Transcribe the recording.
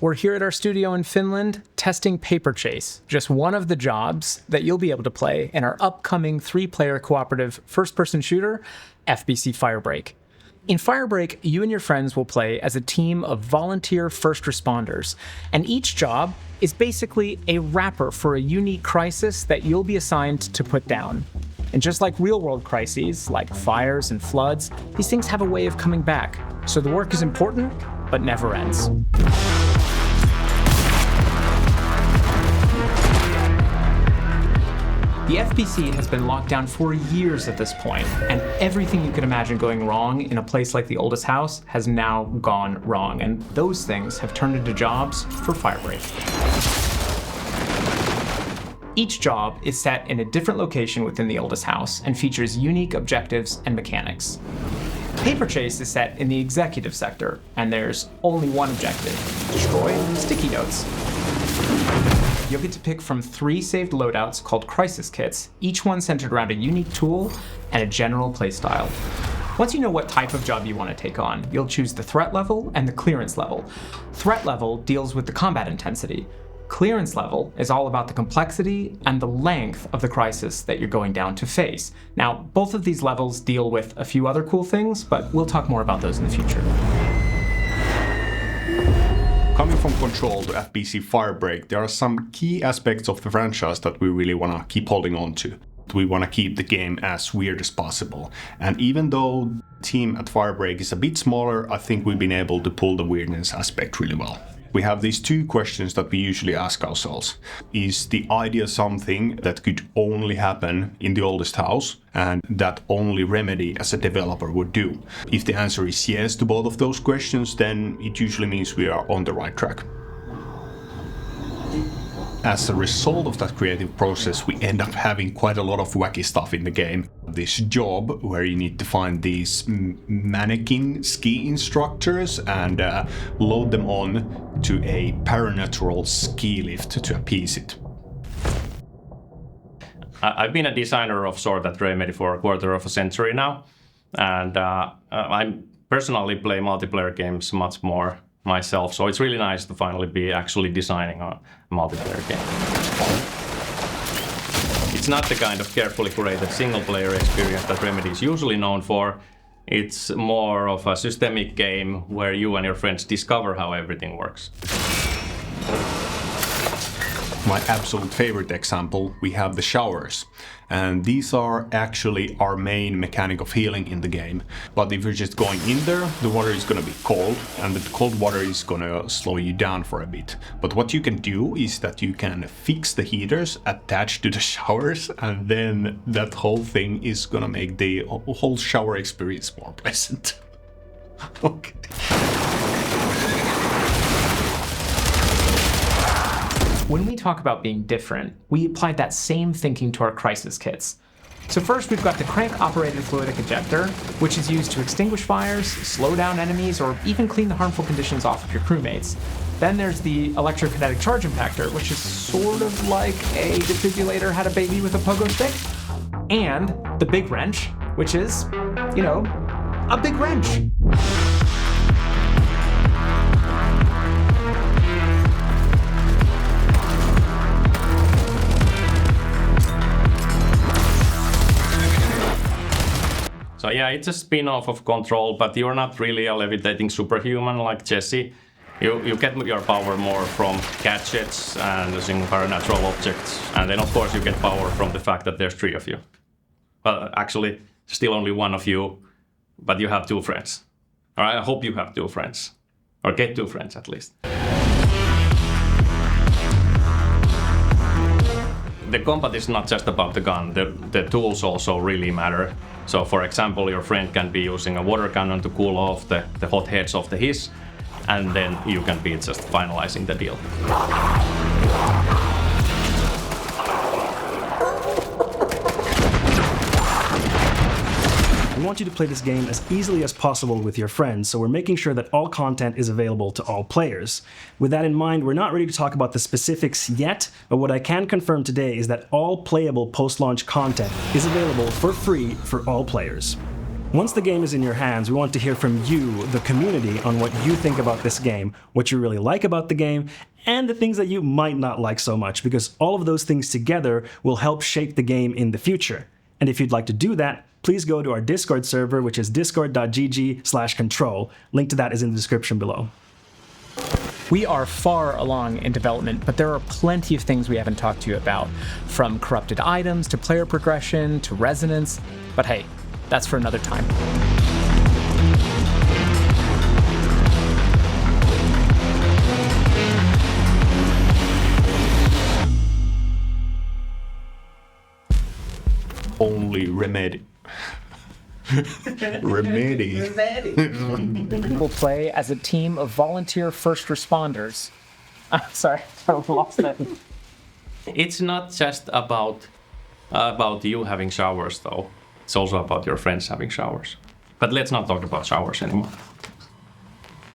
We're here at our studio in Finland testing Paper Chase, just one of the jobs that you'll be able to play in our upcoming 3-player cooperative first-person shooter, FBC Firebreak. In Firebreak, you and your friends will play as a team of volunteer first responders, and each job is basically a wrapper for a unique crisis that you'll be assigned to put down. And just like real-world crises, like fires and floods, these things have a way of coming back. So the work is important, but never ends. The FBC has been locked down for years at this point, and everything you could imagine going wrong in a place like the oldest house has now gone wrong, and those things have turned into jobs for Firebreak. Each job is set in a different location within the oldest house and features unique objectives and mechanics. Paper Chase is set in the executive sector, and there's only one objective: destroy sticky notes. You'll get to pick from 3 saved loadouts called crisis kits, each one centered around a unique tool and a general playstyle. Once you know what type of job you want to take on, you'll choose the threat level and the clearance level. Threat level deals with the combat intensity. Clearance level is all about the complexity and the length of the crisis that you're going down to face. Now, both of these levels deal with a few other cool things, but we'll talk more about those in the future. Coming from Control to FBC Firebreak, there are some key aspects of the franchise that we really want to keep holding on to. We want to keep the game as weird as possible. And even though the team at Firebreak is a bit smaller, I think we've been able to pull the weirdness aspect really well. We have these 2 questions that we usually ask ourselves. Is the idea something that could only happen in the oldest house and that only Remedy as a developer would do? If the answer is yes to both of those questions, then it usually means we are on the right track. As a result of that creative process, we end up having quite a lot of wacky stuff in the game. This job where you need to find these mannequin ski instructors and load them on to a paranatural ski lift to appease it. I've been a designer of sort at Remedy for a quarter of a century now, and I personally play multiplayer games much more myself, so it's really nice to finally be actually designing a multiplayer game. It's not the kind of carefully curated single-player experience that Remedy is usually known for. It's more of a systemic game where you and your friends discover how everything works. My absolute favorite example, we have the showers. And these are actually our main mechanic of healing in the game. But if you're just going in there, the water is gonna be cold, and the cold water is gonna slow you down for a bit. But what you can do is that you can fix the heaters attached to the showers, and then that whole thing is gonna make the whole shower experience more pleasant. Okay. When we talk about being different, we applied that same thinking to our crisis kits. So first we've got the crank-operated fluidic ejector, which is used to extinguish fires, slow down enemies, or even clean the harmful conditions off of your crewmates. Then there's the electrokinetic charge impactor, which is sort of like a defibrillator had a baby with a pogo stick. And the big wrench, which is, you know, a big wrench. So yeah, it's a spin-off of Control, but you're not really a levitating superhuman like Jesse. You get your power more from gadgets and using paranatural objects, and then of course you get power from the fact that there's 3 of you. Well, actually, still only 1 of you, but you have 2 friends. Or I hope you have 2 friends, or get 2 friends at least. The combat is not just about the gun, the tools also really matter. So for example, your friend can be using a water cannon to cool off the hot heads of the hiss, and then you can be just finalizing the deal. We want you to play this game as easily as possible with your friends, so we're making sure that all content is available to all players. With that in mind, we're not ready to talk about the specifics yet, but what I can confirm today is that all playable post-launch content is available for free for all players. Once the game is in your hands, we want to hear from you, the community, on what you think about this game, what you really like about the game, and the things that you might not like so much, because all of those things together will help shape the game in the future. And if you'd like to do that, please go to our Discord server, which is discord.gg/control. Link to that is in the description below. We are far along in development, but there are plenty of things we haven't talked to you about, from corrupted items to player progression to resonance. But hey, that's for another time. Only Remedy. Remedy. We'll play as a team of volunteer first responders. Sorry, I lost that. It's not just about you having showers, though. It's also about your friends having showers. But let's not talk about showers anymore.